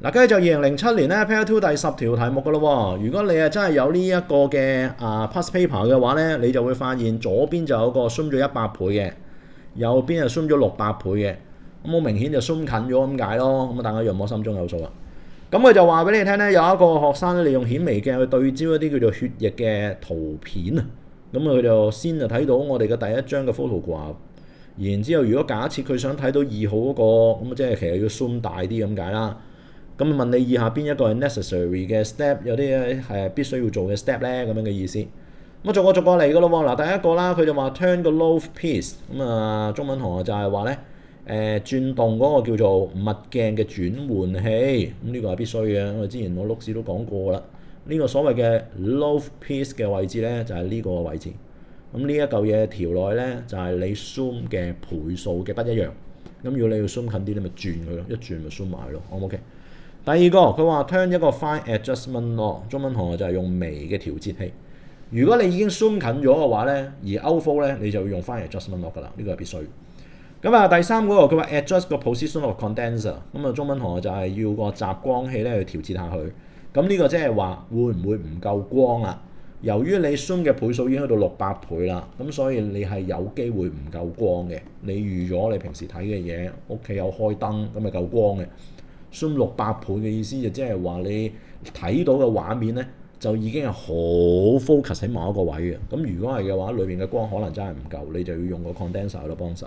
嗱，跟住就2007年咧 Pair 2第10條題目噶咯喎。如果你係真係有呢一個嘅past paper 嘅話咧，你就會發現左邊就有個 zoom 咗100倍嘅，右邊係 zoom 咗600倍嘅。咁好明顯就 zoom 近咗咁解咯。咁大家若我心中有數啦。咁佢就話俾你聽咧，有一個學生咧利用顯微鏡去對焦一啲叫做血液嘅圖片啊。咁佢就先就睇到我哋嘅第一張嘅 photograph， 然之後如果假設佢想睇到2號嗰個，咁即係其實要 zoom 大啲咁解啦。咁問你以下邊一個係 necessary 嘅 step， 有啲係必須要做嘅 step 咧，咁樣嘅意思。咁逐個嚟噶咯喎。嗱，第一個啦，佢就話 turn 個 loaf piece， 咁中文同學就係話咧，轉動嗰個叫做物鏡嘅轉換器，咁呢個係必須嘅。我之前我錄史都講過啦。呢個所謂嘅 loaf piece 嘅位置咧，就係呢個位置。咁呢一嚿嘢調落去咧，就係你 zoom 嘅倍數嘅不一樣。咁如果你要 zoom 近啲，你咪轉佢咯，一轉咪 zoom 埋咯。OK。第二個佢話 turn 一個 fine adjustment knob， 中文同學就係用微嘅調節器。如果你已經 zoom 近咗嘅話咧，而 outflow 咧，你就要用 fine adjustment knob 噶啦，呢個係必須。咁第三嗰個佢話 adjust 個 position of condenser， 咁中文同學就係要個集光器咧去調節下佢。咁呢個即係話會唔會唔夠光啦？由於你 zoom 嘅倍數已經去到600倍啦，咁所以你係有機會唔夠光嘅。你預咗你平時睇嘅嘢，屋企有開燈咁咪夠光嘅。zoom 600倍嘅意思就即係話你睇到嘅畫面咧，就已經係好 focus 喺某一個位嘅。咁如果係嘅話，裏邊嘅光可能真係唔夠，你就要用個 condenser 去幫手。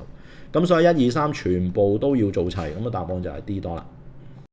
咁所以1、2、3全部都要做齊，咁答案就係 D 多啦。